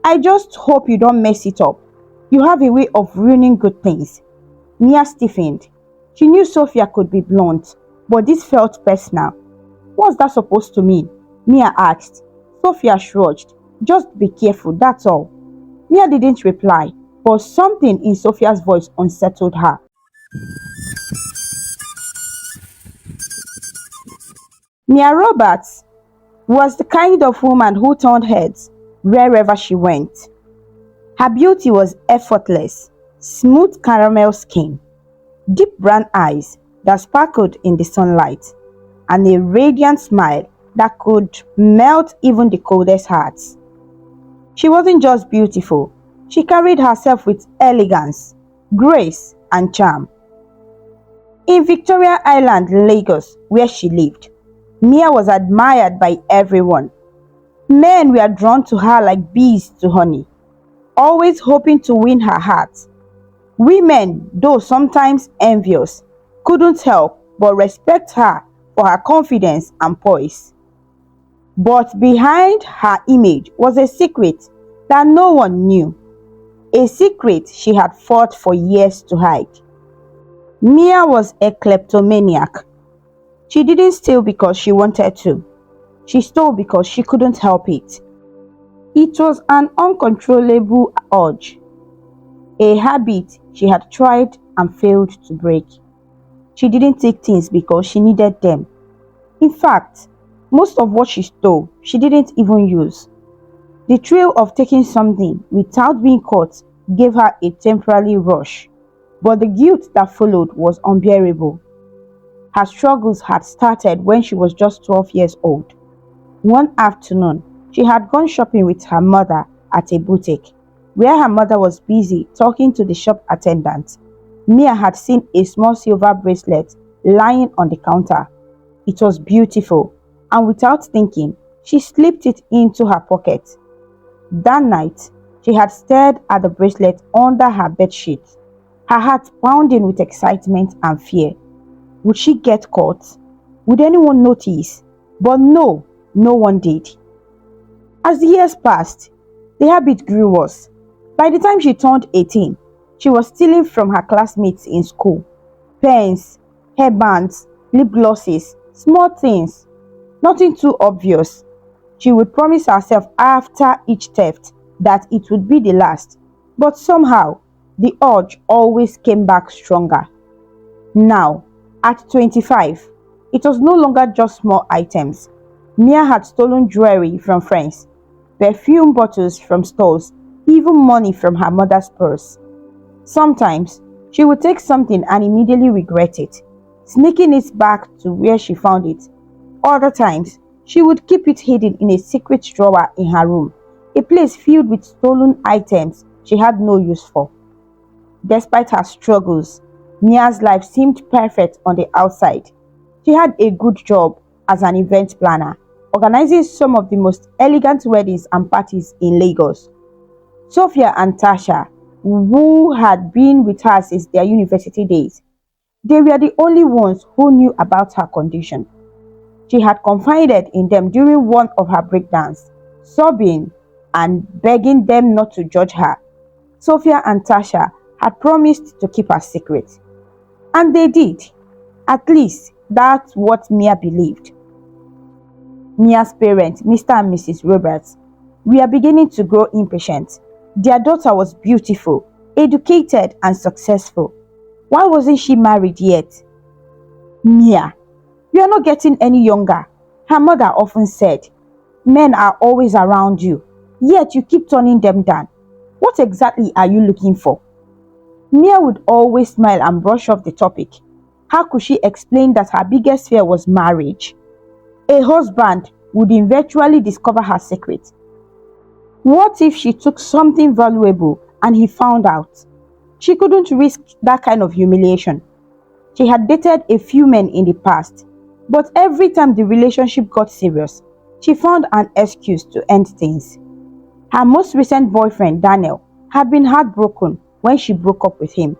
I just hope you don't mess it up. You have a way of ruining good things. Mia stiffened. She knew Sophia could be blunt, but this felt personal. What's that supposed to mean? Mia asked. Sophia shrugged. Just be careful, that's all. Mia didn't reply, but something in Sophia's voice unsettled her. Mia Roberts was the kind of woman who turned heads wherever she went. Her beauty was effortless, smooth caramel skin, deep brown eyes that sparkled in the sunlight, and a radiant smile that could melt even the coldest hearts. She wasn't just beautiful, she carried herself with elegance, grace, and charm. In Victoria Island, Lagos, where she lived, Mia was admired by everyone. Men were drawn to her like bees to honey, always hoping to win her heart. Women, though sometimes envious, couldn't help but respect her for her confidence and poise. But behind her image was a secret that no one knew, a secret she had fought for years to hide. Mia was a kleptomaniac. She didn't steal because she wanted to. She stole because she couldn't help it. It was an uncontrollable urge, a habit she had tried and failed to break. She didn't take things because she needed them. In fact, most of what she stole, she didn't even use. The thrill of taking something without being caught gave her a temporary rush, but the guilt that followed was unbearable. Her struggles had started when she was just 12 years old. One afternoon, she had gone shopping with her mother at a boutique, where her mother was busy talking to the shop attendant. Mia had seen a small silver bracelet lying on the counter. It was beautiful, and without thinking, she slipped it into her pocket. That night, she had stared at the bracelet under her bedsheet, her heart pounding with excitement and fear. Would she get caught? Would anyone notice? But no, no one did. As the years passed, the habit grew worse. By the time she turned 18, she was stealing from her classmates in school. Pens, hairbands, lip glosses, small things. Nothing too obvious. She would promise herself after each theft that it would be the last. But somehow, the urge always came back stronger. Now, at 25, it was no longer just small items. Mia had stolen jewelry from friends, perfume bottles from stores, even money from her mother's purse. Sometimes, she would take something and immediately regret it, sneaking it back to where she found it. Other times, she would keep it hidden in a secret drawer in her room, a place filled with stolen items she had no use for. Despite her struggles, Mia's life seemed perfect on the outside. She had a good job as an event planner, organizing some of the most elegant weddings and parties in Lagos. Sophia and Tasha, who had been with her since their university days, they were the only ones who knew about her condition. She had confided in them during one of her breakdowns, sobbing and begging them not to judge her. Sophia and Tasha had promised to keep her secret. And they did. At least, that's what Mia believed. Mia's parents, Mr. and Mrs. Roberts, were beginning to grow impatient. Their daughter was beautiful, educated, and successful. Why wasn't she married yet? Mia, you are not getting any younger, her mother often said. Men are always around you, yet you keep turning them down. What exactly are you looking for? Mia would always smile and brush off the topic. How could she explain that her biggest fear was marriage? A husband would eventually discover her secret. What if she took something valuable and he found out? She couldn't risk that kind of humiliation. She had dated a few men in the past, but every time the relationship got serious, she found an excuse to end things. Her most recent boyfriend, Daniel, had been heartbroken when she broke up with him.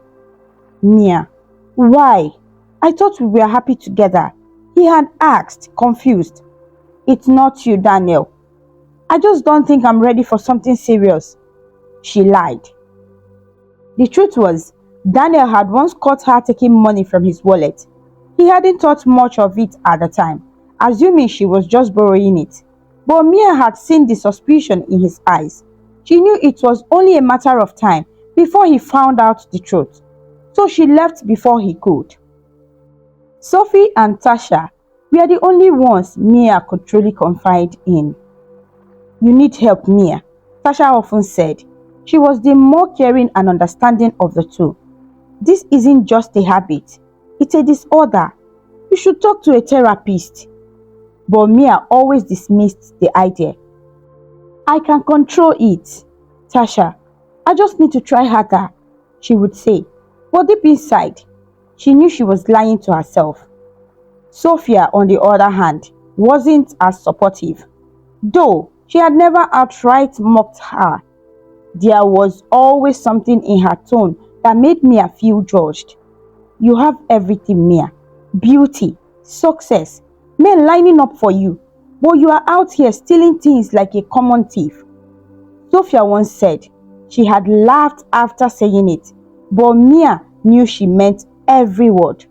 Mia, why? I thought we were happy together, he had asked, confused. It's not you, Daniel. I just don't think I'm ready for something serious, she lied. The truth was, Daniel had once caught her taking money from his wallet. He hadn't thought much of it at the time, assuming she was just borrowing it. But Mia had seen the suspicion in his eyes. She knew it was only a matter of time before he found out the truth. So she left before he could. Sophie and Tasha were the only ones Mia could truly confide in. You need help, Mia, Tasha often said. She was the more caring and understanding of the two. This isn't just a habit, it's a disorder. You should talk to a therapist. But Mia always dismissed the idea. I can control it, Tasha. I just need to try harder, she would say. But deep inside, she knew she was lying to herself. Sophia, on the other hand, wasn't as supportive. Though she had never outright mocked her, there was always something in her tone that made Mia feel judged. You have everything, Mia. Beauty, success, men lining up for you. But you are out here stealing things like a common thief. Sophia once said. She had laughed after saying it, but Mia knew she meant every word.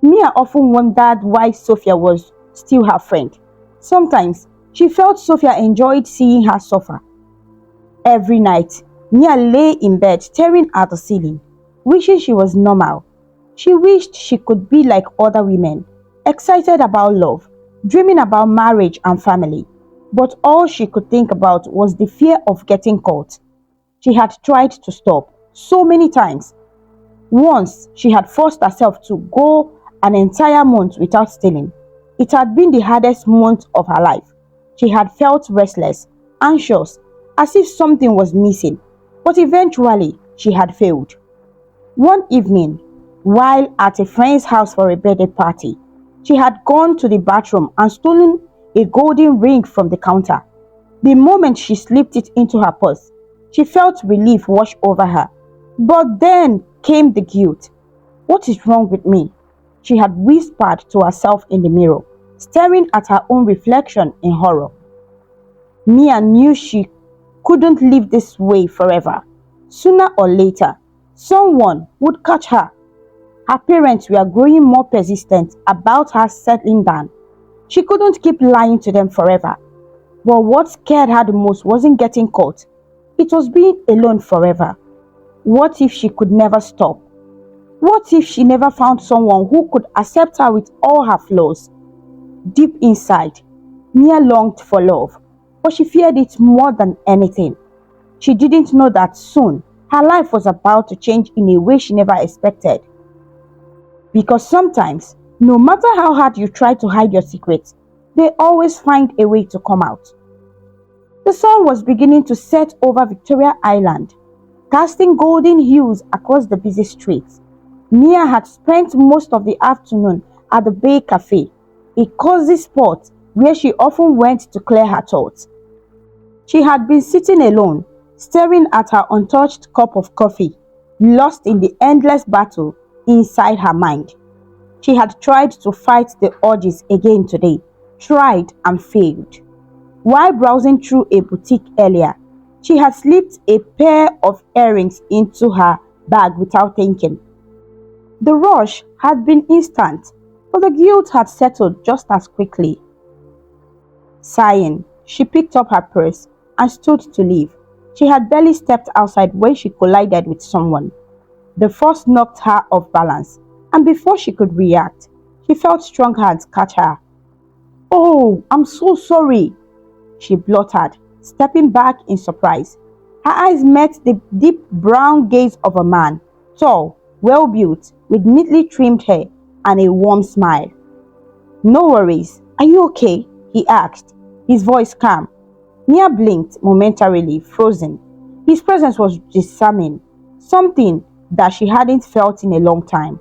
Mia often wondered why Sophia was still her friend. Sometimes she felt Sophia enjoyed seeing her suffer. Every night, Mia lay in bed staring at the ceiling, wishing she was normal. She wished she could be like other women, excited about love, dreaming about marriage and family. But all she could think about was the fear of getting caught. She had tried to stop so many times. Once, she had forced herself to go an entire month without stealing. It had been the hardest month of her life. She had felt restless, anxious, as if something was missing. But eventually, she had failed. One evening, while at a friend's house for a birthday party, she had gone to the bathroom and stolen a golden ring from the counter. The moment she slipped it into her purse, she felt relief wash over her. But then came the guilt. What is wrong with me? She had whispered to herself in the mirror, staring at her own reflection in horror. Mia knew she couldn't live this way forever. Sooner or later, someone would catch her. Her parents were growing more persistent about her settling down. She couldn't keep lying to them forever. But what scared her the most wasn't getting caught. It was being alone forever. What if she could never stop? What if she never found someone who could accept her with all her flaws? Deep inside, Mia longed for love, but she feared it more than anything. She didn't know that soon her life was about to change in a way she never expected. Because sometimes, no matter how hard you try to hide your secrets, they always find a way to come out. The sun was beginning to set over Victoria Island, casting golden hues across the busy streets. Mia had spent most of the afternoon at the Bay Cafe, a cozy spot where she often went to clear her thoughts. She had been sitting alone, staring at her untouched cup of coffee, lost in the endless battle inside her mind. She had tried to fight the urges again today, tried and failed. While browsing through a boutique earlier, she had slipped a pair of earrings into her bag without thinking. The rush had been instant, but the guilt had settled just as quickly. Sighing, she picked up her purse and stood to leave. She had barely stepped outside when she collided with someone. The force knocked her off balance, and before she could react, she felt strong hands catch her. "Oh, I'm so sorry," she blurted, stepping back in surprise. Her eyes met the deep brown gaze of a man, tall, well-built, with neatly trimmed hair and a warm smile. "No worries. Are you okay?" he asked, his voice calm. Mia blinked momentarily, frozen. His presence was disarming, something that she hadn't felt in a long time.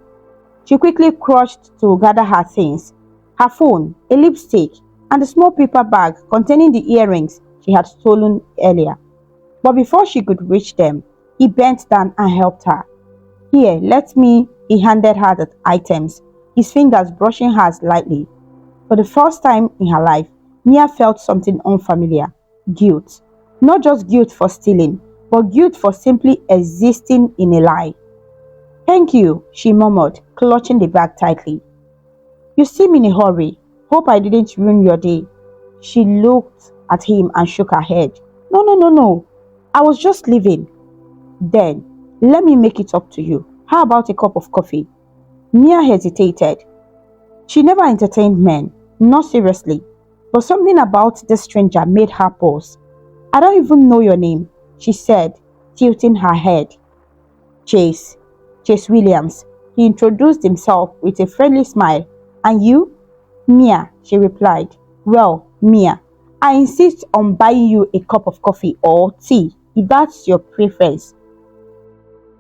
She quickly crouched to gather her things, her phone, a lipstick, and a small paper bag containing the earrings she had stolen earlier. But before she could reach them, he bent down and helped her. "Here, let me," he handed her the items, his fingers brushing hers lightly. For the first time in her life, Mia felt something unfamiliar, Guilt. Not just guilt for stealing, but guilt for simply existing in a lie. Thank you, she murmured, clutching the bag tightly. You seem in a hurry. Hope I didn't ruin your day. She looked at him and shook her head. No, no, no, no. I was just leaving. Then, let me make it up to you. How about a cup of coffee? Mia hesitated. She never entertained men, not seriously, but something about the stranger made her pause. I don't even know your name, she said, tilting her head. Chase. Chase Williams. He introduced himself with a friendly smile. And you? Mia, she replied. Well, Mia, I insist on buying you a cup of coffee or tea, if that's your preference.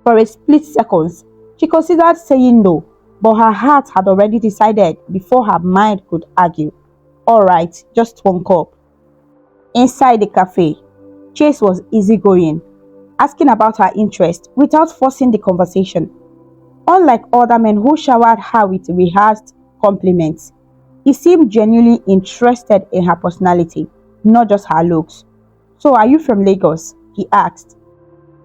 For a split second, she considered saying no, but her heart had already decided before her mind could argue. All right, just one cup. Inside the cafe, Chase was easygoing, asking about her interest without forcing the conversation. Unlike other men who showered her with rehearsed compliments, he seemed genuinely interested in her personality, not just her looks. So, are you from Lagos? He asked.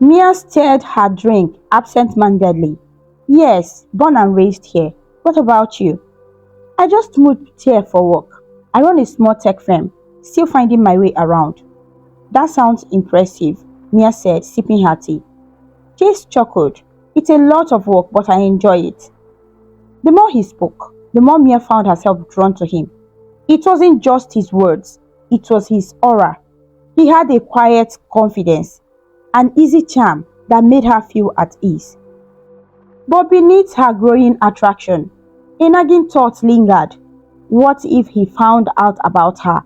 Mia stirred her drink absent-mindedly. Yes, born and raised here. What about you? I just moved here for work. I run a small tech firm, still finding my way around. That sounds impressive, Mia said, sipping her tea. Chase chuckled. It's a lot of work, but I enjoy it. The more he spoke, the more Mia found herself drawn to him. It wasn't just his words, it was his aura. He had a quiet confidence, an easy charm that made her feel at ease. But beneath her growing attraction, a nagging thought lingered. What if he found out about her?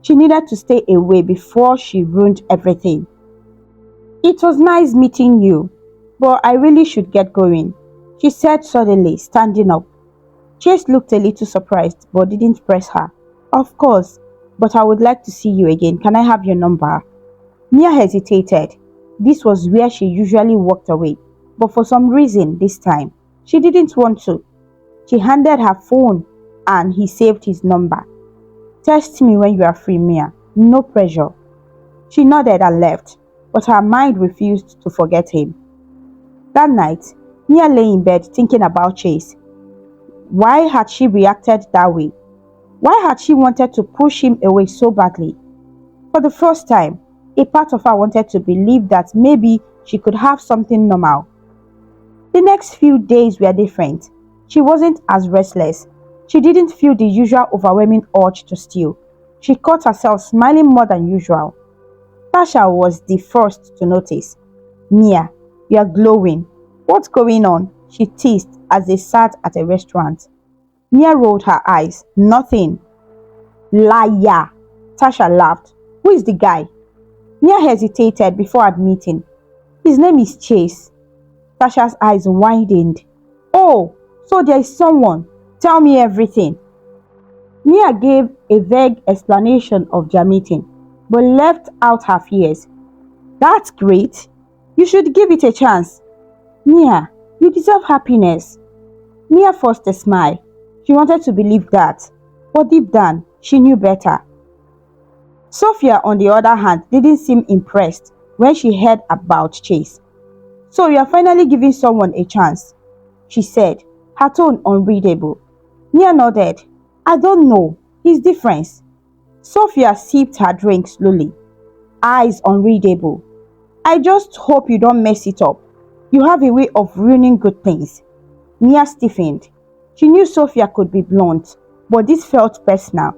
She needed to stay away before she ruined everything. It was nice meeting you, but I really should get going, she said suddenly, standing up. Chase looked a little surprised but didn't press her. Of course, but I would like to see you again. Can I have your number? Mia hesitated. This was where she usually walked away, but for some reason this time, she didn't want to. She handed her phone and he saved his number. Text me when you are free, Mia. No pressure. She nodded and left, but her mind refused to forget him. That night, Mia lay in bed thinking about Chase. Why had she reacted that way? Why had she wanted to push him away so badly? For the first time, a part of her wanted to believe that maybe she could have something normal. The next few days were different. She wasn't as restless. She didn't feel the usual overwhelming urge to steal. She caught herself smiling more than usual. Tasha was the first to notice. Mia, you are glowing. What's going on? She teased as they sat at a restaurant. Mia rolled her eyes. Nothing. Liar. Tasha laughed. Who is the guy? Mia hesitated before admitting. His name is Chase. Tasha's eyes widened. Oh, so there is someone. Tell me everything. Mia gave a vague explanation of their meeting, but left out her fears. That's great. You should give it a chance. Mia, you deserve happiness. Mia forced a smile. She wanted to believe that, but deep down, she knew better. Sophia, on the other hand, didn't seem impressed when she heard about Chase. So you are finally giving someone a chance, she said, her tone unreadable. Mia nodded. I don't know. He's different. Sophia sipped her drink slowly, eyes unreadable. I just hope you don't mess it up. You have a way of ruining good things. Mia stiffened. She knew Sophia could be blunt, but this felt personal.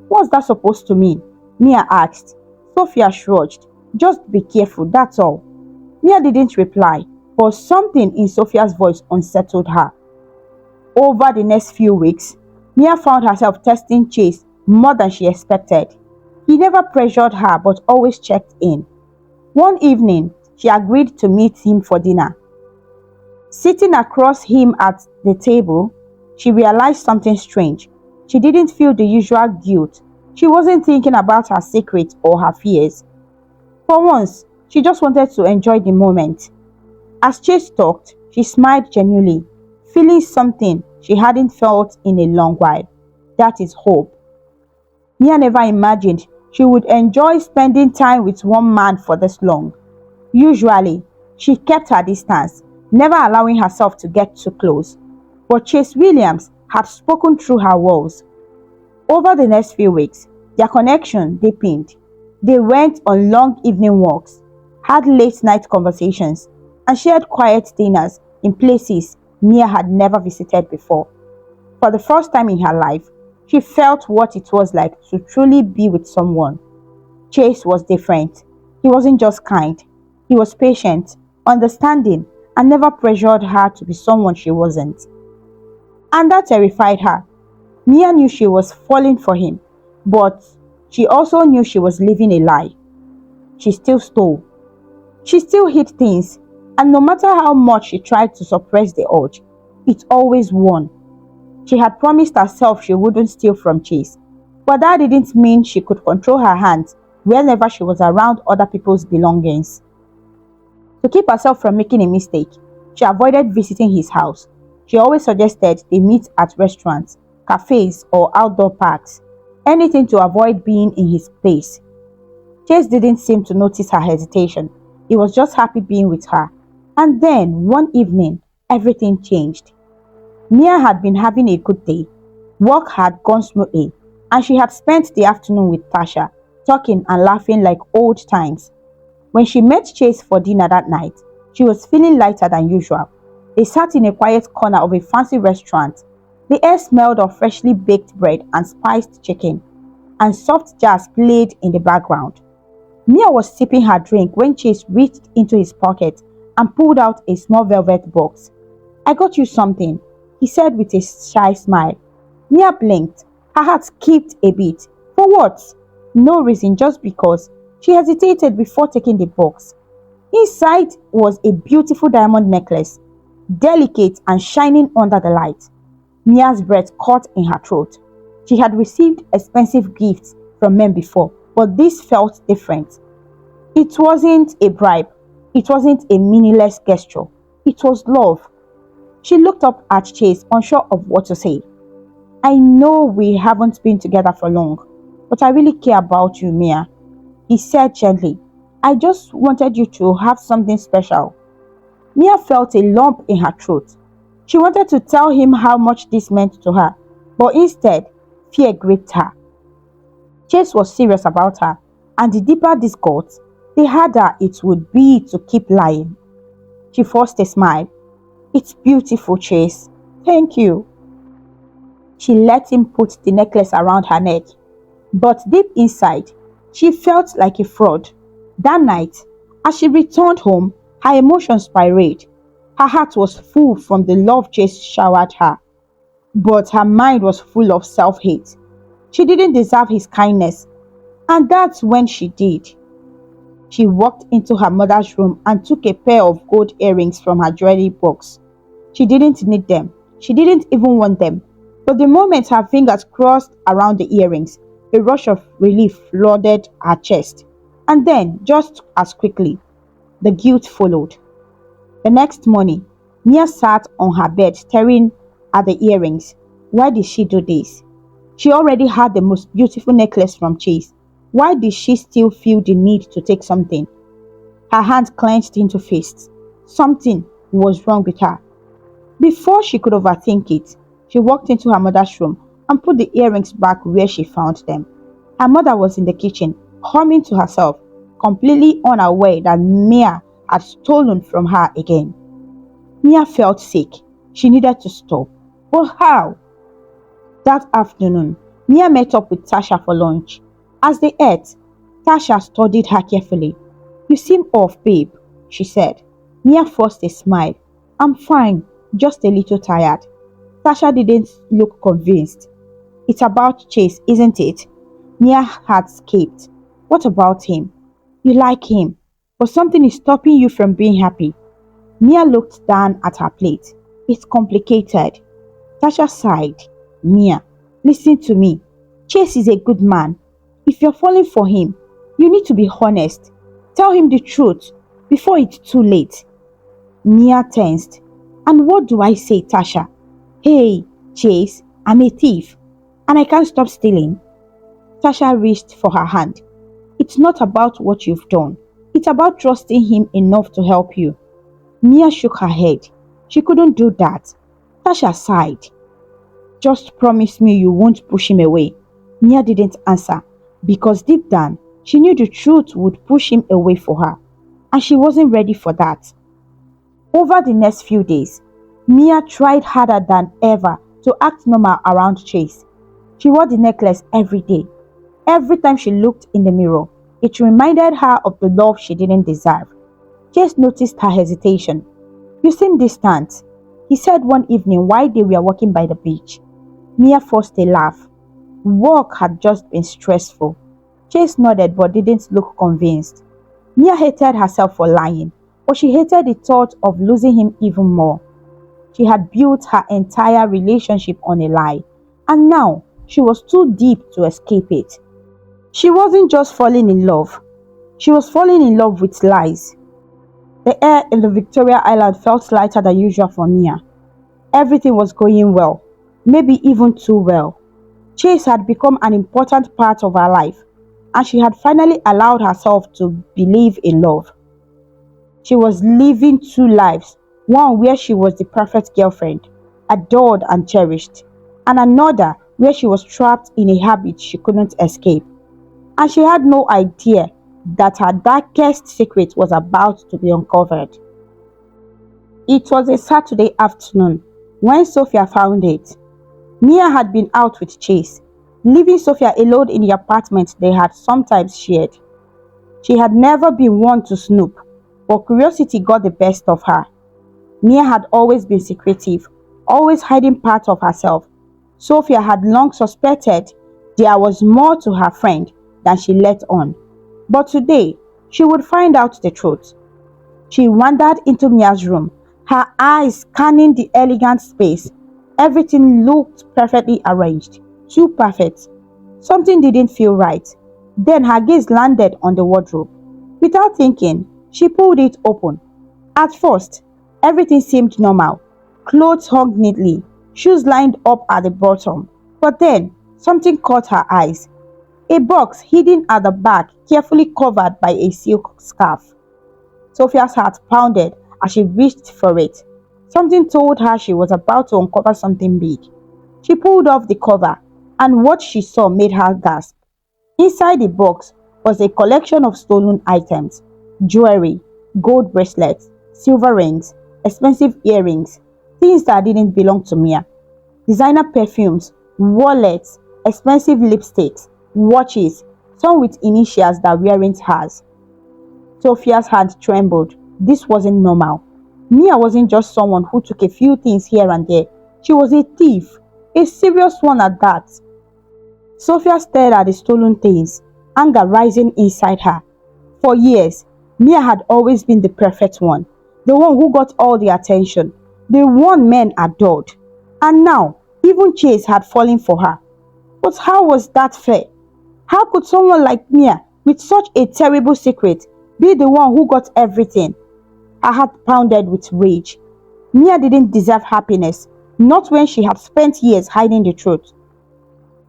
What's that supposed to mean? Mia asked. Sophia shrugged. Just be careful, that's all. Mia didn't reply, but something in Sophia's voice unsettled her. Over the next few weeks, Mia found herself testing Chase more than she expected. He never pressured her but always checked in. One evening, she agreed to meet him for dinner. Sitting across him at the table, she realized something strange. She didn't feel the usual guilt. She wasn't thinking about her secrets or her fears. For once, she just wanted to enjoy the moment. As Chase talked, she smiled genuinely, feeling something she hadn't felt in a long while. That is hope. Mia never imagined she would enjoy spending time with one man for this long. Usually, she kept her distance, never allowing herself to get too close. But Chase Williams had spoken through her walls. Over the next few weeks, their connection deepened. They went on long evening walks, had late night conversations, and shared quiet dinners in places Mia had never visited before. For the first time in her life, she felt what it was like to truly be with someone. Chase was different. He wasn't just kind, he was patient, understanding, and never pressured her to be someone she wasn't. And that terrified her. Mia knew she was falling for him, but she also knew she was living a lie. She still stole. She still hid things, and no matter how much she tried to suppress the urge, it always won. She had promised herself she wouldn't steal from Chase, but that didn't mean she could control her hands whenever she was around other people's belongings. To keep herself from making a mistake, she avoided visiting his house. She always suggested they meet at restaurants, cafes, or outdoor parks, anything to avoid being in his place. Chase didn't seem to notice her hesitation. He was just happy being with her. And then, one evening, everything changed. Mia had been having a good day. Work had gone smoothly, and she had spent the afternoon with Tasha, talking and laughing like old times. When she met Chase for dinner that night, she was feeling lighter than usual. They sat in a quiet corner of a fancy restaurant. The air smelled of freshly baked bread and spiced chicken, and soft jazz played in the background. Mia was sipping her drink when Chase reached into his pocket and pulled out a small velvet box. "I got you something," he said with a shy smile. Mia blinked. Her heart skipped a beat. For what? No reason, just because. She hesitated before taking the box. Inside was a beautiful diamond necklace, delicate and shining under the light. Mia's breath caught in her throat. She had received expensive gifts from men before, but this felt different. It wasn't a bribe. It wasn't a meaningless gesture. It was love. She looked up at Chase, unsure of what to say. "I know we haven't been together for long, but I really care about you, Mia," he said gently. "I just wanted you to have something special." Mia felt a lump in her throat. She wanted to tell him how much this meant to her, but instead, fear gripped her. Chase was serious about her, and the deeper this got, the harder it would be to keep lying. She forced a smile. "It's beautiful, Chase. Thank you." She let him put the necklace around her neck. But deep inside, she felt like a fraud. That night, as she returned home, her emotions spiraled. Her heart was full from the love Chase showered her, but her mind was full of self-hate. She didn't deserve his kindness, and that's when she did. She walked into her mother's room and took a pair of gold earrings from her jewelry box. She didn't need them. She didn't even want them. But the moment her fingers crossed around the earrings, a rush of relief flooded her chest. And then, just as quickly, the guilt followed. The next morning, Mia sat on her bed staring at the earrings. Why did she do this? She already had the most beautiful necklace from Chase. Why did she still feel the need to take something? Her hands clenched into fists. Something was wrong with her. Before she could overthink it, she walked into her mother's room and put the earrings back where she found them. Her mother was in the kitchen, humming to herself, completely unaware that Mia had stolen from her again. Mia felt sick. She needed to stop. But how? That afternoon, Mia met up with Tasha for lunch. As they ate, Tasha studied her carefully. "You seem off, babe," she said. Mia forced a smile. "I'm fine, just a little tired." Tasha didn't look convinced. "It's about Chase, isn't it?" Mia had skipped. "What about him?" "You like him, but something is stopping you from being happy." Mia looked down at her plate. "It's complicated." Tasha sighed. "Mia, listen to me. Chase is a good man. If you're falling for him, you need to be honest. Tell him the truth before it's too late." Mia tensed. "And what do I say, Tasha? Hey, Chase, I'm a thief, and I can't stop stealing." Tasha reached for her hand. It's not about what you've done. It's about trusting him enough to help you. Mia shook her head. She couldn't do that. Tasha sighed. Just promise me you won't push him away. Mia didn't answer because deep down she knew the truth would push him away for her, and she wasn't ready for that. Over the next few days, Mia tried harder than ever to act normal around Chase. She wore the necklace every day. Every time she looked in the mirror, it reminded her of the love she didn't deserve. Chase noticed her hesitation. You seem distant, he said one evening while they were walking by the beach. Mia forced a laugh. Work had just been stressful. Chase nodded but didn't look convinced. Mia hated herself for lying, but she hated the thought of losing him even more. She had built her entire relationship on a lie, and now she was too deep to escape it. She wasn't just falling in love, she was falling in love with lies. The air in the Victoria Island felt lighter than usual for Mia. Everything was going well, maybe even too well. Chase had become an important part of her life, and she had finally allowed herself to believe in love. She was living two lives, one where she was the perfect girlfriend, adored and cherished, and another where she was trapped in a habit she couldn't escape. And she had no idea that her darkest secret was about to be uncovered. It was a Saturday afternoon when Sophia found it. Mia had been out with Chase, leaving Sophia alone in the apartment they had sometimes shared. She had never been one to snoop, but curiosity got the best of her. Mia had always been secretive, always hiding part of herself. Sophia had long suspected there was more to her friend than she let on. But today, she would find out the truth. She wandered into Mia's room, her eyes scanning the elegant space. Everything looked perfectly arranged, too perfect. Something didn't feel right. Then her gaze landed on the wardrobe. Without thinking, she pulled it open. At first, everything seemed normal. Clothes hung neatly, shoes lined up at the bottom. But then, something caught her eyes. A box hidden at the back, carefully covered by a silk scarf. Sophia's heart pounded as she reached for it. Something told her she was about to uncover something big. She pulled off the cover, and what she saw made her gasp. Inside the box was a collection of stolen items: jewelry, gold bracelets, silver rings, expensive earrings, things that didn't belong to Mia. Designer perfumes, wallets, expensive lipsticks, watches, some with initials that weren't hers. Sophia's hand trembled. This wasn't normal. Mia wasn't just someone who took a few things here and there. She was a thief, a serious one at that. Sophia stared at the stolen things, anger rising inside her. For years, Mia had always been the perfect one, the one who got all the attention, the one men adored. And now, even Chase had fallen for her. But how was that fair? How could someone like Mia, with such a terrible secret, be the one who got everything? Her heart pounded with rage. Mia didn't deserve happiness, not when she had spent years hiding the truth.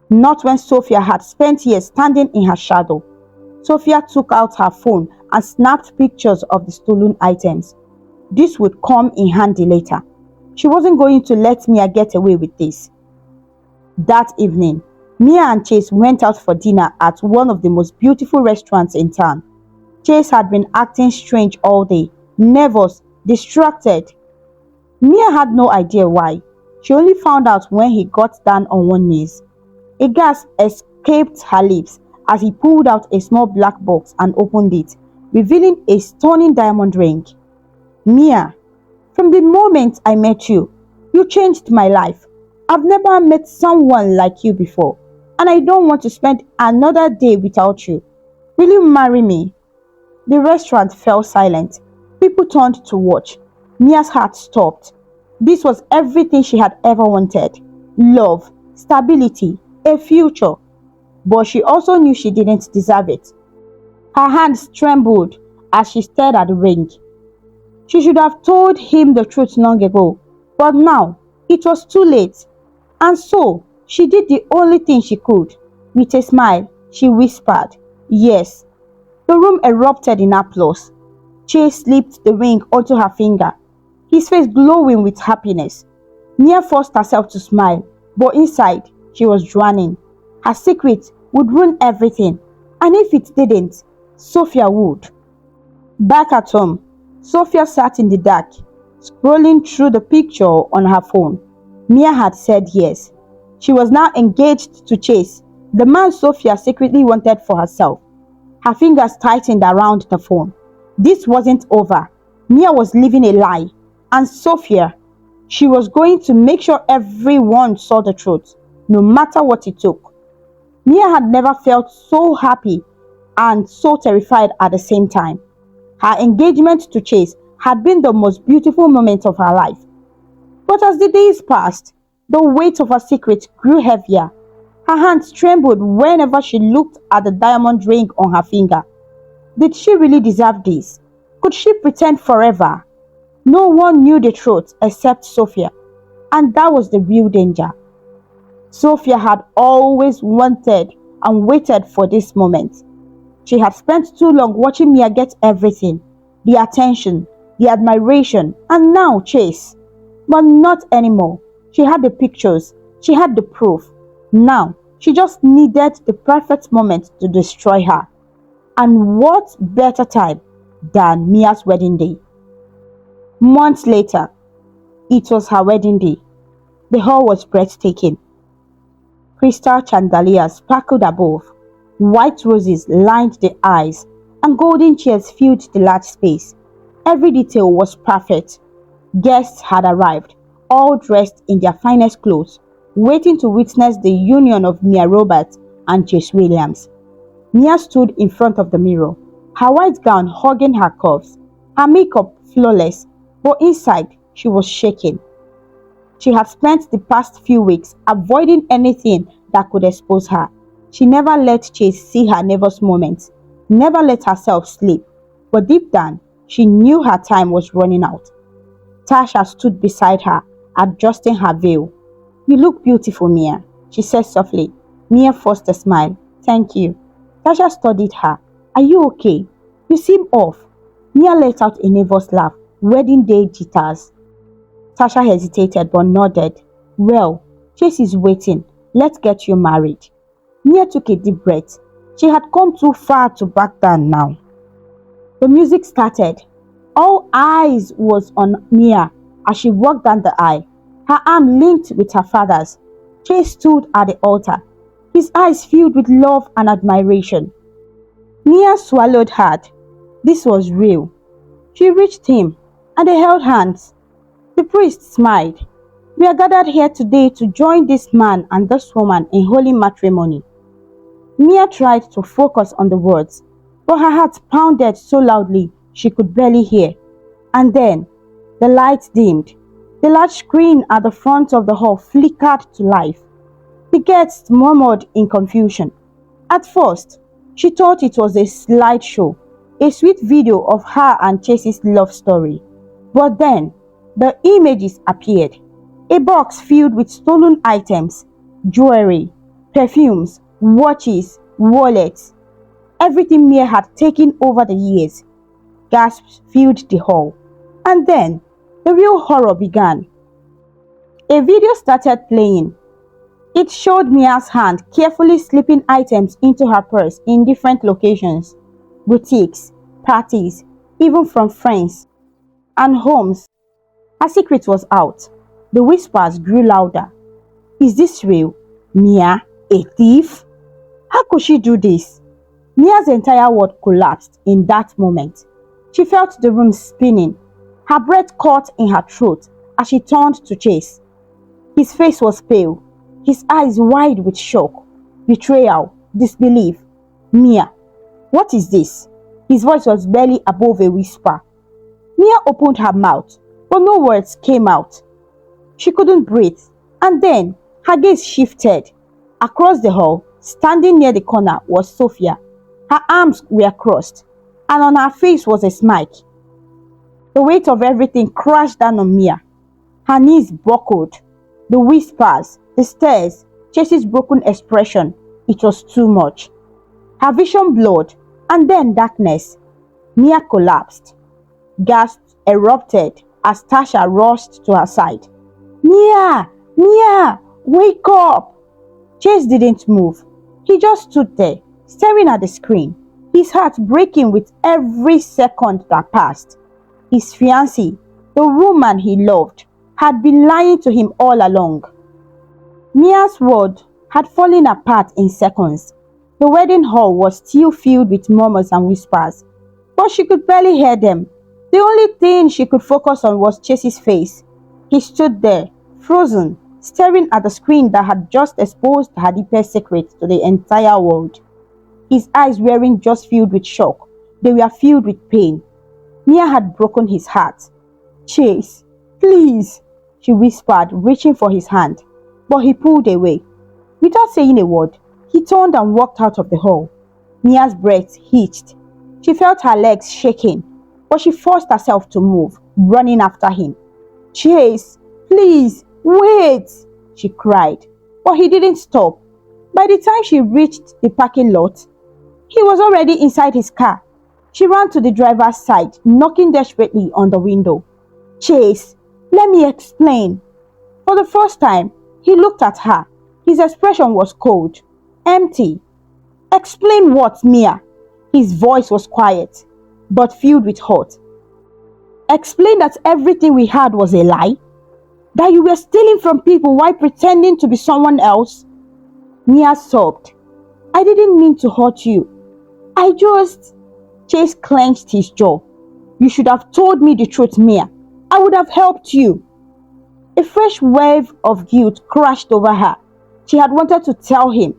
Not when Sophia had spent years standing in her shadow. Sophia took out her phone and snapped pictures of the stolen items. This would come in handy later. She wasn't going to let Mia get away with this. That evening, Mia and Chase went out for dinner at one of the most beautiful restaurants in town. Chase had been acting strange all day, nervous, distracted. Mia had no idea why. She only found out when he got down on one knee. A gasp escaped her lips as he pulled out a small black box and opened it, revealing a stunning diamond ring. Mia, from the moment I met you, you changed my life. I've never met someone like you before, and I don't want to spend another day without you. Will you marry me? The restaurant fell silent. People turned to watch. Mia's heart stopped. This was everything she had ever wanted: love, stability, a future. But she also knew she didn't deserve it. Her hands trembled as she stared at the ring. She should have told him the truth long ago, but now it was too late. And so she did the only thing she could. With a smile, she whispered. Yes. The room erupted in applause. Chase slipped the ring onto her finger, his face glowing with happiness. Mia forced herself to smile, but inside she was drowning. Her secret would ruin everything, and if it didn't, Sophia would. Back at home, Sophia sat in the dark, scrolling through the picture on her phone. Mia had said yes. She was now engaged to Chase, the man Sophia secretly wanted for herself. Her fingers tightened around the phone. This wasn't over. Mia was living a lie. And Sophia, she was going to make sure everyone saw the truth, no matter what it took. Mia had never felt so happy and so terrified at the same time. Her engagement to Chase had been the most beautiful moment of her life. But as the days passed, the weight of her secret grew heavier. Her hands trembled whenever she looked at the diamond ring on her finger. Did she really deserve this? Could she pretend forever? No one knew the truth except Sophia, and that was the real danger. Sophia had always wanted and waited for this moment. She had spent too long watching Mia get everything, the attention, the admiration, and now Chase. But not anymore. She had the pictures, she had the proof. Now, she just needed the perfect moment to destroy her. And what better time than Mia's wedding day? Months later, it was her wedding day. The hall was breathtaking. Crystal chandeliers sparkled above, white roses lined the aisles, and golden chairs filled the large space. Every detail was perfect. Guests had arrived, all dressed in their finest clothes, waiting to witness the union of Mia Roberts and Chase Williams. Mia stood in front of the mirror, her white gown hugging her curves, her makeup flawless, but inside she was shaking. She had spent the past few weeks avoiding anything that could expose her. She never let Chase see her nervous moments, never let herself sleep, but deep down, she knew her time was running out. Tasha stood beside her, adjusting her veil. You look beautiful, Mia, she said softly. Mia forced a smile. Thank you. Tasha studied her. Are you okay? You seem off. Mia let out a nervous laugh. Wedding day jitters. Tasha hesitated but nodded. Well, Chase is waiting. Let's get you married. Mia took a deep breath. She had come too far to back down now. The music started. All eyes was on Mia as she walked down the aisle, her arm linked with her father's. Chase stood at the altar, his eyes filled with love and admiration. Mia swallowed hard. This was real. She reached him, and they held hands. The priest smiled. We are gathered here today to join this man and this woman in holy matrimony. Mia tried to focus on the words, but her heart pounded so loudly she could barely hear. And then, the lights dimmed. The large screen at the front of the hall flickered to life. The guests murmured in confusion. At first, she thought it was a slideshow, a sweet video of her and Chase's love story. But then, the images appeared. A box filled with stolen items, jewelry, perfumes, watches, wallets, everything Mia had taken over the years. Gasps filled the hall. And then, the real horror began. A video started playing. It showed Mia's hand carefully slipping items into her purse in different locations, boutiques, parties, even from friends and homes. Her secret was out. The whispers grew louder. Is this real? Mia, a thief? How could she do this? Mia's entire world collapsed in that moment. She felt the room spinning. Her breath caught in her throat as she turned to Chase. His face was pale, his eyes wide with shock, betrayal, disbelief. Mia, what is this? His voice was barely above a whisper. Mia opened her mouth, but no words came out. She couldn't breathe, and then her gaze shifted. Across the hall, standing near the corner, was Sophia. Her arms were crossed, and on her face was a smile. The weight of everything crashed down on Mia. Her knees buckled. The whispers, the stares, Chase's broken expression. It was too much. Her vision blurred, and then darkness. Mia collapsed. Gasps erupted as Tasha rushed to her side. Mia! Mia! Wake up! Chase didn't move. He just stood there, staring at the screen, his heart breaking with every second that passed. His fiancée, the woman he loved, had been lying to him all along. Mia's world had fallen apart in seconds. The wedding hall was still filled with murmurs and whispers, but she could barely hear them. The only thing she could focus on was Chase's face. He stood there, frozen, staring at the screen that had just exposed her deepest secret to the entire world. His eyes weren't just filled with shock, they were filled with pain. Mia had broken his heart. Chase, please, she whispered, reaching for his hand, but he pulled away. Without saying a word, he turned and walked out of the hall. Mia's breath hitched. She felt her legs shaking, but she forced herself to move, running after him. Chase, please, wait, she cried, but he didn't stop. By the time she reached the parking lot, he was already inside his car. She ran to the driver's side, knocking desperately on the window. Chase, let me explain. For the first time, he looked at her. His expression was cold, empty. Explain what, Mia? His voice was quiet, but filled with hurt. Explain that everything we had was a lie? That you were stealing from people while pretending to be someone else? Mia sobbed. I didn't mean to hurt you. Chase clenched his jaw. You should have told me the truth, Mia. I would have helped you. A fresh wave of guilt crashed over her. She had wanted to tell him.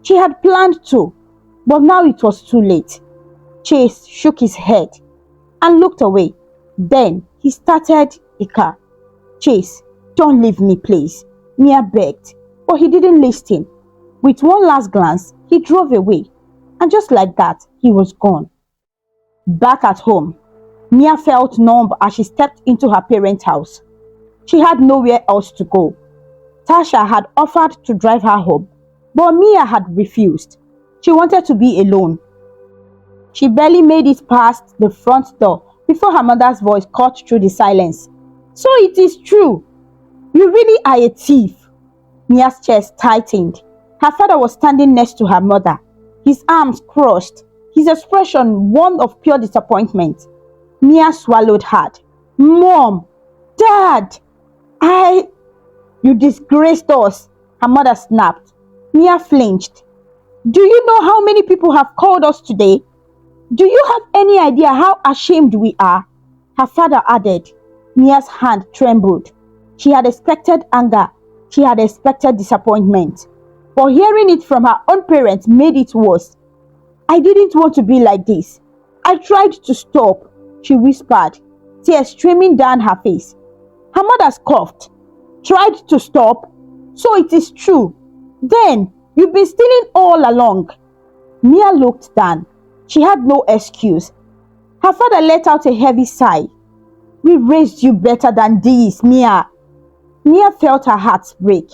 She had planned to, but now it was too late. Chase shook his head and looked away. Then he started the car. Chase, don't leave me, please, Mia begged, but he didn't listen. With one last glance, he drove away, and just like that, he was gone. Back at home, Mia felt numb as she stepped into her parents' house. She had nowhere else to go. Tasha had offered to drive her home, but Mia had refused. She wanted to be alone. She barely made it past the front door before her mother's voice cut through the silence. So it is true. You really are a thief. Mia's chest tightened. Her father was standing next to her mother, his arms crossed, his expression one of pure disappointment. Mia swallowed hard. Mom! Dad! You disgraced us, her mother snapped. Mia flinched. Do you know how many people have called us today? Do you have any idea how ashamed we are? Her father added. Mia's hand trembled. She had expected anger. She had expected disappointment. But hearing it from her own parents made it worse. I didn't want to be like this. I tried to stop, she whispered, tears streaming down her face. Her mother scoffed. Tried to stop? So it is true. Then you've been stealing all along. Mia looked down. She had no excuse. Her father let out a heavy sigh. We raised you better than this, Mia. Mia felt her heart break.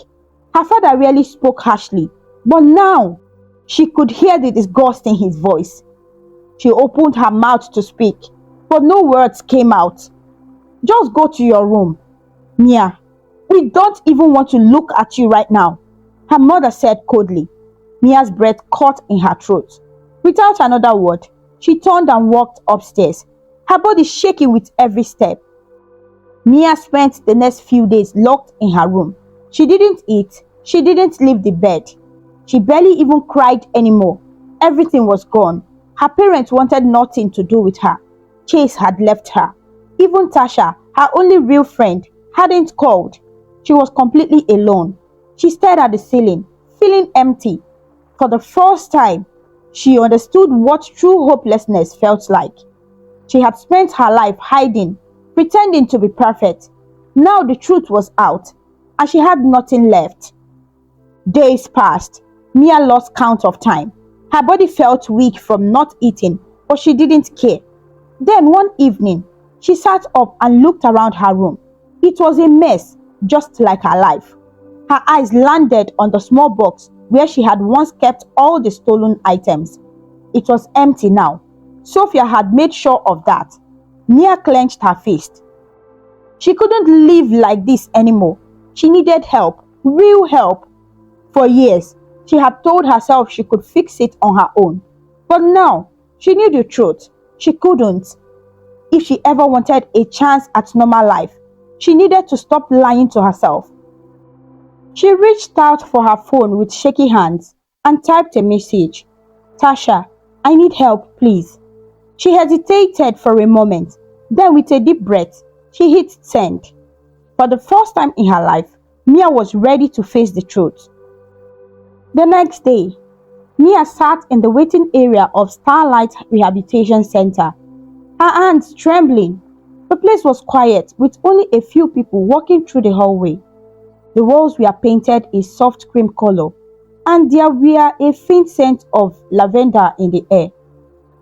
Her father rarely spoke harshly, but now she could hear the disgust in his voice. She opened her mouth to speak, but no words came out. Just go to your room, Mia. We don't even want to look at you right now, her mother said coldly. Mia's breath caught in her throat. Without another word, she turned and walked upstairs, her body shaking with every step. Mia spent the next few days locked in her room. She didn't eat. She didn't leave the bed. She barely even cried anymore. Everything was gone. Her parents wanted nothing to do with her. Chase had left her. Even Tasha, her only real friend, hadn't called. She was completely alone. She stared at the ceiling, feeling empty. For the first time, she understood what true hopelessness felt like. She had spent her life hiding, pretending to be perfect. Now the truth was out, and she had nothing left. Days passed. Mia lost count of time. Her body felt weak from not eating, but she didn't care. Then one evening, she sat up and looked around her room. It was a mess, just like her life. Her eyes landed on the small box where she had once kept all the stolen items. It was empty now. Sophia had made sure of that. Mia clenched her fist. She couldn't live like this anymore. She needed help, real help. For years, she had told herself she could fix it on her own. But now, she knew the truth. She couldn't. If she ever wanted a chance at normal life, she needed to stop lying to herself. She reached out for her phone with shaky hands and typed a message. Tasha, I need help, please. She hesitated for a moment. Then with a deep breath, she hit send. For the first time in her life, Mia was ready to face the truth. The next day, Mia sat in the waiting area of Starlight Rehabilitation Center, her hands trembling. The place was quiet, with only a few people walking through the hallway. The walls were painted a soft cream color, and there were a faint scent of lavender in the air.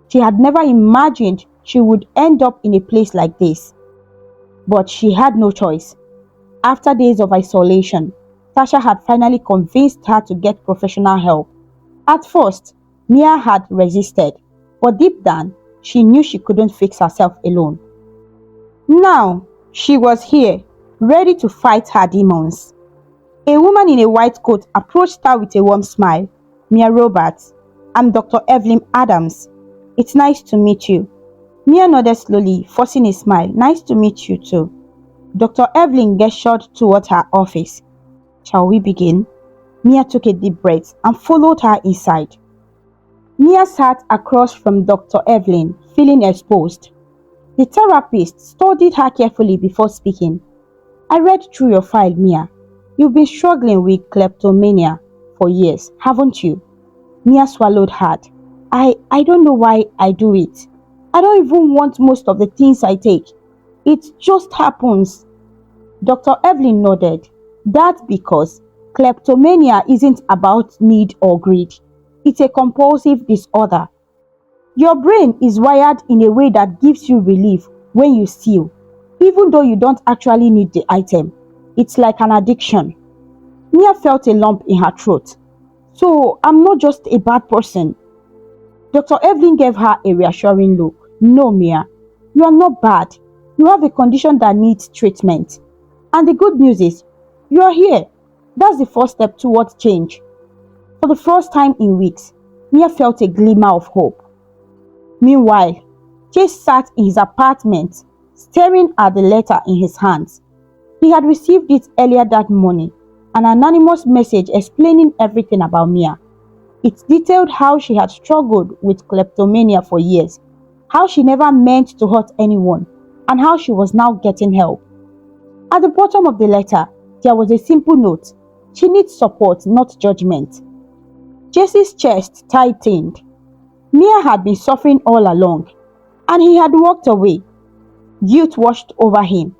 She had never imagined she would end up in a place like this. But she had no choice. After days of isolation, Tasha had finally convinced her to get professional help. At first, Mia had resisted, but deep down, she knew she couldn't fix herself alone. Now, she was here, ready to fight her demons. A woman in a white coat approached her with a warm smile. Mia Roberts, I'm Dr. Evelyn Adams. It's nice to meet you. Mia nodded slowly, forcing a smile. Nice to meet you too. Dr. Evelyn gestured toward her office. Shall we begin? Mia took a deep breath and followed her inside. Mia sat across from Dr. Evelyn, feeling exposed. The therapist studied her carefully before speaking. I read through your file, Mia. You've been struggling with kleptomania for years, haven't you? Mia swallowed hard. I don't know why I do it. I don't even want most of the things I take. It just happens. Dr. Evelyn nodded. That's because kleptomania isn't about need or greed. It's a compulsive disorder. Your brain is wired in a way that gives you relief when you steal, even though you don't actually need the item. It's like an addiction. Mia felt a lump in her throat. So, I'm not just a bad person. Dr. Evelyn gave her a reassuring look. No, Mia, you are not bad. You have a condition that needs treatment. And the good news is, you are here. That's the first step towards change. For the first time in weeks, Mia felt a glimmer of hope. Meanwhile, Chase sat in his apartment, staring at the letter in his hands. He had received it earlier that morning, an anonymous message explaining everything about Mia. It detailed how she had struggled with kleptomania for years, how she never meant to hurt anyone, and how she was now getting help. At the bottom of the letter, there was a simple note. She needs support, not judgment. Jesse's chest tightened. Mia had been suffering all along, and he had walked away. Guilt washed over him.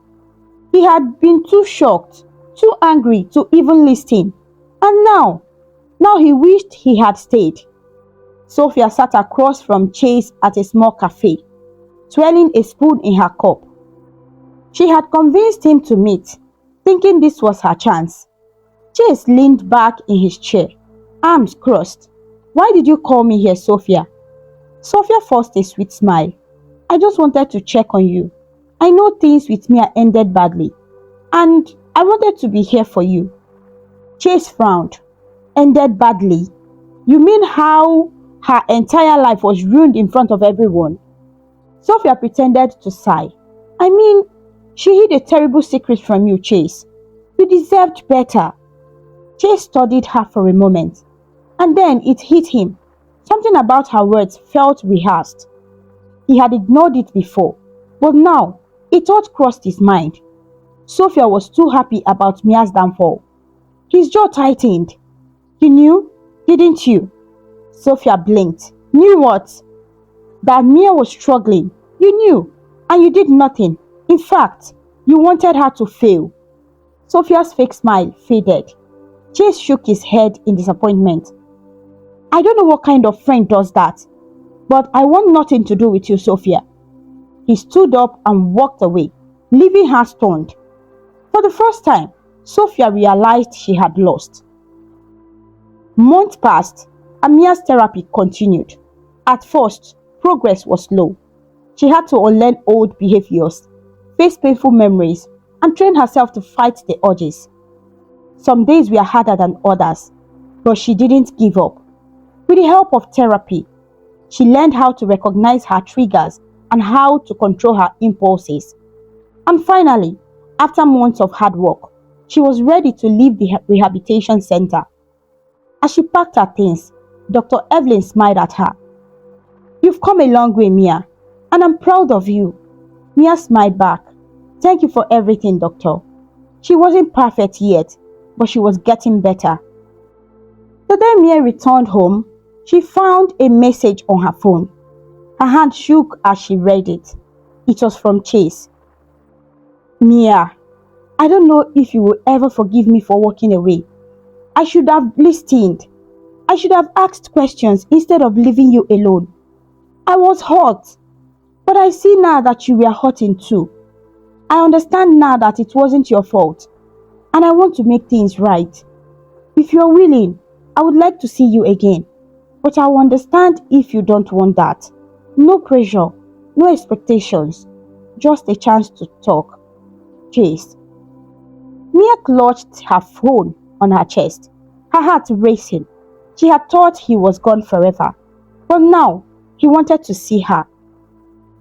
He had been too shocked, too angry to even listen. And now he wished he had stayed. Sophia sat across from Chase at a small cafe, twirling a spoon in her cup. She had convinced him to meet, thinking this was her chance. Chase leaned back in his chair, arms crossed. Why did you call me here, Sophia? Sophia forced a sweet smile. I just wanted to check on you. I know things with me ended badly, and I wanted to be here for you. Chase frowned. Ended badly? You mean how her entire life was ruined in front of everyone? Sophia pretended to sigh. I mean, she hid a terrible secret from you, Chase. You deserved better. Chase studied her for a moment, and then it hit him. Something about her words felt rehearsed. He had ignored it before, but now a thought crossed his mind. Sophia was too happy about Mia's downfall. His jaw tightened. You knew, didn't you? Sophia blinked. Knew what? That Mia was struggling. You knew, and you did nothing. In fact, you wanted her to fail. Sophia's fake smile faded. Chase shook his head in disappointment. I don't know what kind of friend does that, but I want nothing to do with you, Sophia. He stood up and walked away, leaving her stunned. For the first time, Sophia realized she had lost. Months passed, and Mia's therapy continued. At first, progress was slow. She had to unlearn old behaviors, face painful memories, and train herself to fight the urges. Some days were harder than others, but she didn't give up. With the help of therapy, she learned how to recognize her triggers and how to control her impulses. And finally, after months of hard work, she was ready to leave the rehabilitation center. As she packed her things, Dr. Evelyn smiled at her. "You've come a long way, Mia, and I'm proud of you." Mia smiled back. "Thank you for everything, doctor." She wasn't perfect yet, but she was getting better. The day Mia returned home, she found a message on her phone. Her hand shook as she read it. It was from Chase. "Mia, I don't know if you will ever forgive me for walking away. I should have listened. I should have asked questions instead of leaving you alone. I was hurt, but I see now that you were hurting too. I understand now that it wasn't your fault, and I want to make things right. If you are willing, I would like to see you again, but I will understand if you don't want that. No pressure, no expectations, just a chance to talk. Chase." Mia clutched her phone on her chest, her heart racing. She had thought he was gone forever, but now he wanted to see her.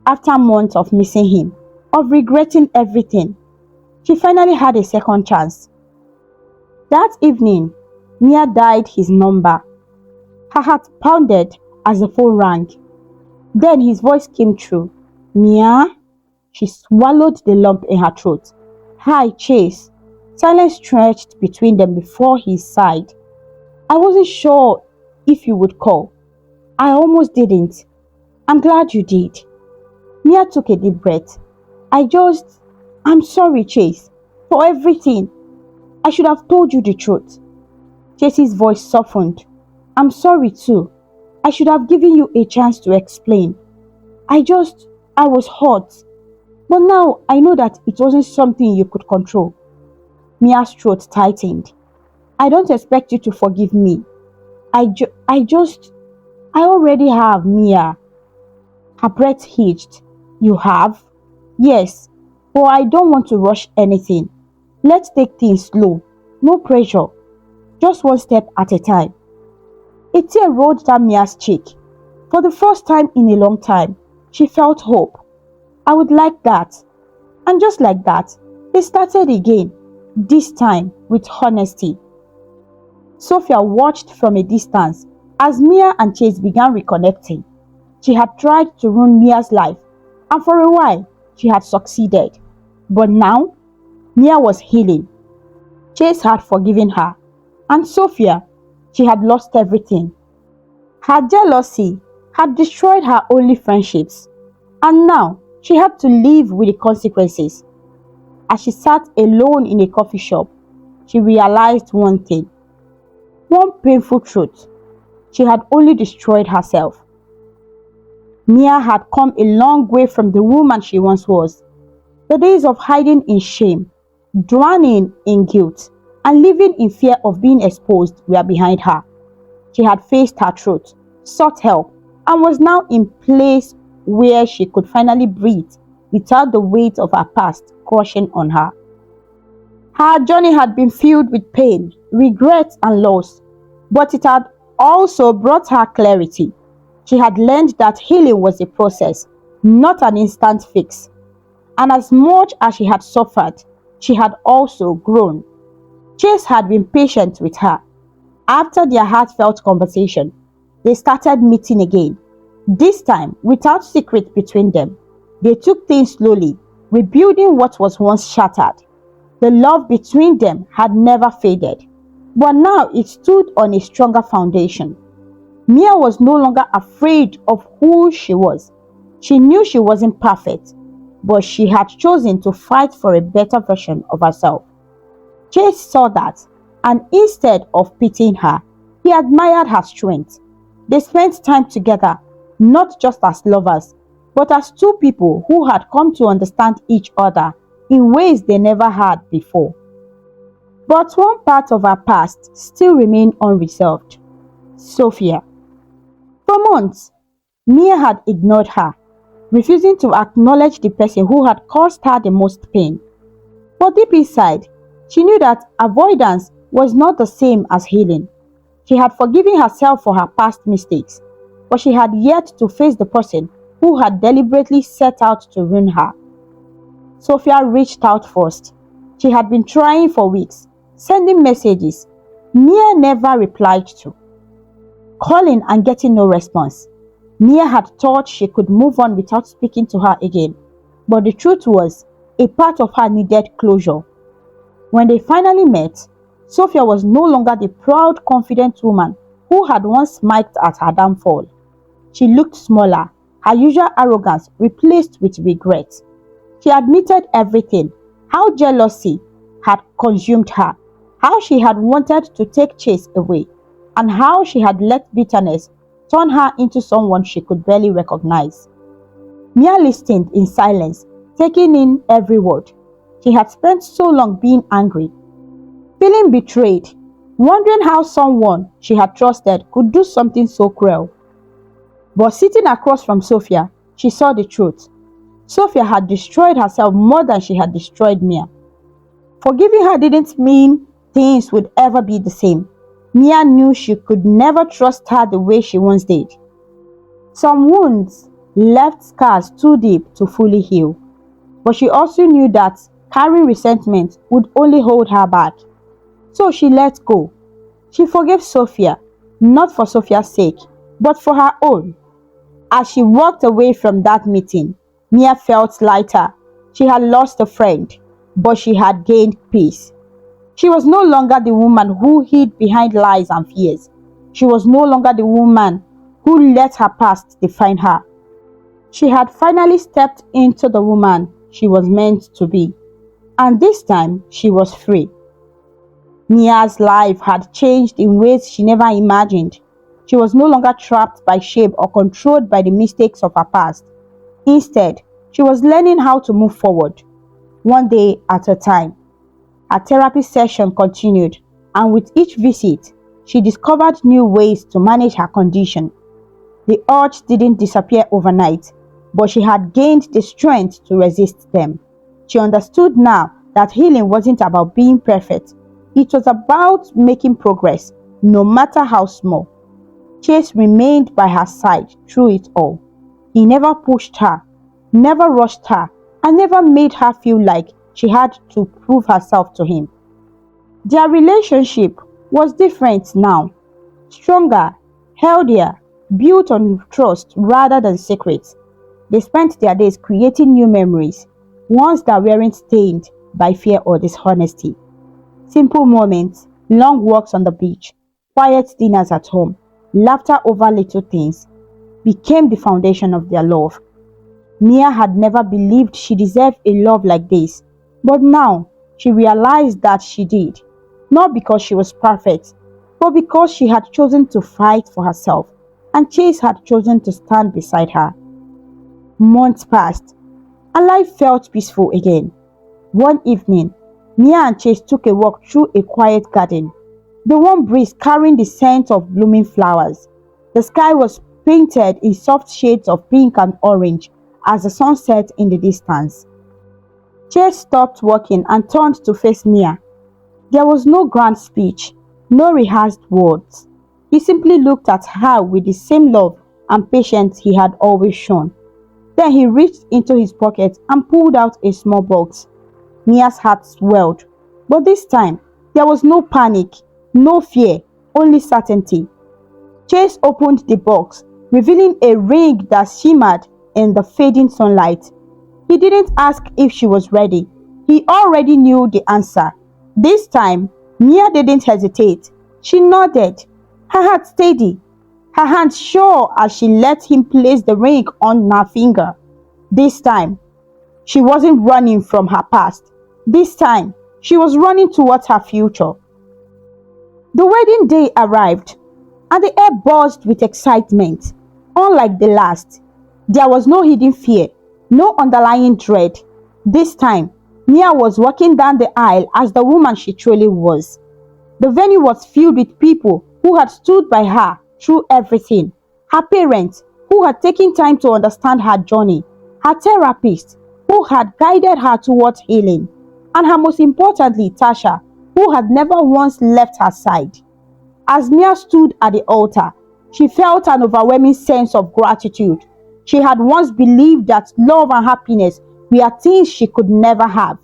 After months of missing him, of regretting everything, she finally had a second chance. That evening, Mia dialed his number. Her heart pounded as the phone rang. Then his voice came through. "Mia?" She swallowed the lump in her throat. "Hi, Chase." Silence stretched between them before he sighed. "I wasn't sure if you would call. I almost didn't. I'm glad you did." Mia took a deep breath. I'm sorry, Chase, for everything. I should have told you the truth." Chase's voice softened. "I'm sorry too. I should have given you a chance to explain. I was hurt. But now I know that it wasn't something you could control." Mia's throat tightened. "I don't expect you to forgive me. I already have, Mia." Her breath hitched. "You have?" "Yes, but I don't want to rush anything. Let's take things slow. No pressure. Just one step at a time." A tear rolled down Mia's cheek. For the first time in a long time, she felt hope. "I would like that." And just like that, they started again, this time with honesty. Sophia watched from a distance as Mia and Chase began reconnecting. She had tried to ruin Mia's life, and for a while, she had succeeded. But now, Mia was healing. Chase had forgiven her, and Sophia, she had lost everything. Her jealousy had destroyed her only friendships, and now she had to live with the consequences. As she sat alone in a coffee shop, she realized one thing, one painful truth. She had only destroyed herself. Mia had come a long way from the woman she once was. The days of hiding in shame, drowning in guilt, and living in fear of being exposed were behind her. She had faced her truth, sought help, and was now in a place where she could finally breathe without the weight of her past crushing on her. Her journey had been filled with pain, regret, and loss, but it had also brought her clarity. She had learned that healing was a process, not an instant fix. And as much as she had suffered, she had also grown. Chase had been patient with her. After their heartfelt conversation, they started meeting again. This time, without secret between them, they took things slowly, rebuilding what was once shattered. The love between them had never faded, but now it stood on a stronger foundation. Mia was no longer afraid of who she was. She knew she wasn't perfect, but she had chosen to fight for a better version of herself. Chase saw that, and instead of pitying her, he admired her strength. They spent time together, not just as lovers, but as two people who had come to understand each other in ways they never had before. But one part of her past still remained unresolved. Sophia. For months, Mia had ignored her, refusing to acknowledge the person who had caused her the most pain. But deep inside, she knew that avoidance was not the same as healing. She had forgiven herself for her past mistakes, but she had yet to face the person who had deliberately set out to ruin her. Sophia reached out first. She had been trying for weeks, sending messages Mia never replied to, calling and getting no response. Mia had thought she could move on without speaking to her again, but the truth was, a part of her needed closure. When they finally met, Sophia was no longer the proud, confident woman who had once smiled at her downfall. She looked smaller, her usual arrogance replaced with regret. She admitted everything, how jealousy had consumed her, how she had wanted to take Chase away, and how she had let bitterness turn her into someone she could barely recognize. Mia listened in silence, taking in every word. She had spent so long being angry, feeling betrayed, wondering how someone she had trusted could do something so cruel. But sitting across from Sophia, she saw the truth. Sophia had destroyed herself more than she had destroyed Mia. Forgiving her didn't mean things would ever be the same. Mia knew she could never trust her the way she once did. Some wounds left scars too deep to fully heal, but she also knew that carrying resentment would only hold her back. So she let go. She forgave Sophia, not for Sophia's sake, but for her own. As she walked away from that meeting, Mia felt lighter. She had lost a friend, but she had gained peace. She was no longer the woman who hid behind lies and fears. She was no longer the woman who let her past define her. She had finally stepped into the woman she was meant to be. And this time, she was free. Mia's life had changed in ways she never imagined. She was no longer trapped by shame or controlled by the mistakes of her past. Instead, she was learning how to move forward, one day at a time. Her therapy session continued, and with each visit, she discovered new ways to manage her condition. The urge didn't disappear overnight, but she had gained the strength to resist them. She understood now that healing wasn't about being perfect. It was about making progress, no matter how small. Chase remained by her side through it all. He never pushed her, never rushed her, and never made her feel like she had to prove herself to him. Their relationship was different now, stronger, healthier, built on trust rather than secrets. They spent their days creating new memories, ones that weren't stained by fear or dishonesty. Simple moments, long walks on the beach, quiet dinners at home, laughter over little things became the foundation of their love. Mia had never believed she deserved a love like this, but now she realized that she did, not because she was perfect, but because she had chosen to fight for herself, and Chase had chosen to stand beside her. Months passed, and life felt peaceful again. One evening, Mia and Chase took a walk through a quiet garden, the warm breeze carrying the scent of blooming flowers. The sky was painted in soft shades of pink and orange as the sun set in the distance. Chase stopped walking and turned to face Mia. There was no grand speech, no rehearsed words. He simply looked at her with the same love and patience he had always shown. Then he reached into his pocket and pulled out a small box. Mia's heart swelled, but this time there was no panic, no fear, only certainty. Chase opened the box, revealing a ring that shimmered in the fading sunlight. He didn't ask if she was ready. He already knew the answer. This time, Mia didn't hesitate. She nodded, her heart steady, her hand sure as she let him place the ring on her finger. This time, she wasn't running from her past. This time, she was running towards her future. The wedding day arrived, and the air buzzed with excitement. Unlike the last, there was no hidden fear, no underlying dread. This time, Mia was walking down the aisle as the woman she truly was. The venue was filled with people who had stood by her through everything. Her parents, who had taken time to understand her journey, her therapist, who had guided her towards healing, and her most importantly, Tasha, who had never once left her side. As Mia stood at the altar, she felt an overwhelming sense of gratitude. She had once believed that love and happiness were things she could never have.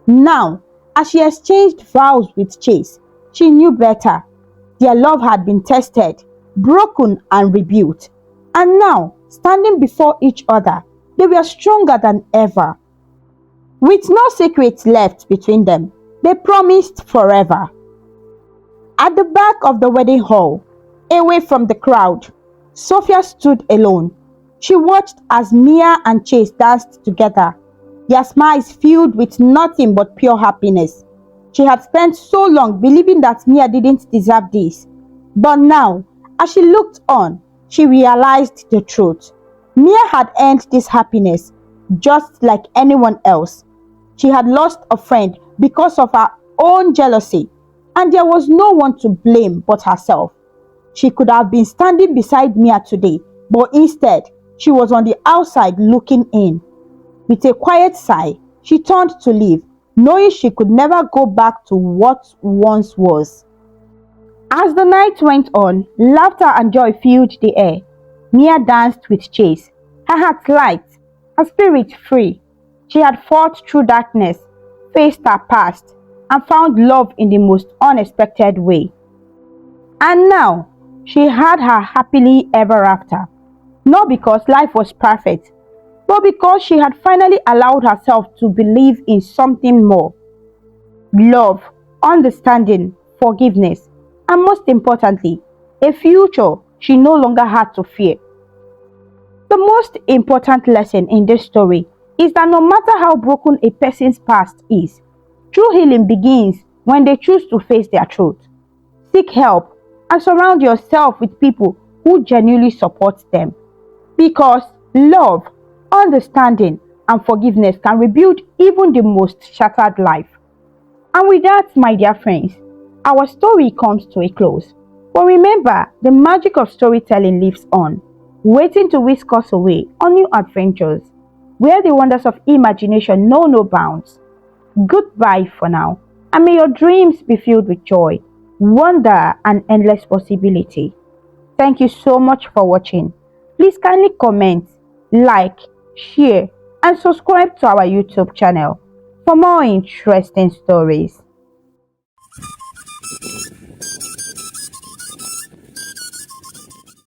Now, as she exchanged vows with Chase, she knew better. Their love had been tested, broken, and rebuilt. And now, standing before each other, they were stronger than ever. With no secrets left between them, they promised forever. At the back of the wedding hall, away from the crowd, Sophia stood alone. She watched as Mia and Chase danced together, their smiles filled with nothing but pure happiness. She had spent so long believing that Mia didn't deserve this. But now, as she looked on, she realized the truth. Mia had earned this happiness just like anyone else. She had lost a friend because of her own jealousy, and there was no one to blame but herself. She could have been standing beside Mia today, but instead, she was on the outside looking in. With a quiet sigh, she turned to leave, knowing she could never go back to what once was. As the night went on, laughter and joy filled the air. Mia danced with Chase, her heart light, her spirit free. She had fought through darkness, faced her past, and found love in the most unexpected way. And now, she had her happily ever after. Not because life was perfect, but because she had finally allowed herself to believe in something more. Love, understanding, forgiveness, and most importantly, a future she no longer had to fear. The most important lesson in this story is that no matter how broken a person's past is, true healing begins when they choose to face their truth. Seek help and surround yourself with people who genuinely support them. Because love, understanding, and forgiveness can rebuild even the most shattered life. And with that, my dear friends, our story comes to a close. But remember, the magic of storytelling lives on, waiting to whisk us away on new adventures, where the wonders of imagination know no bounds. Goodbye for now, and may your dreams be filled with joy, wonder, and endless possibility. Thank you so much for watching. Please kindly comment, like, share, and subscribe to our YouTube channel for more interesting stories.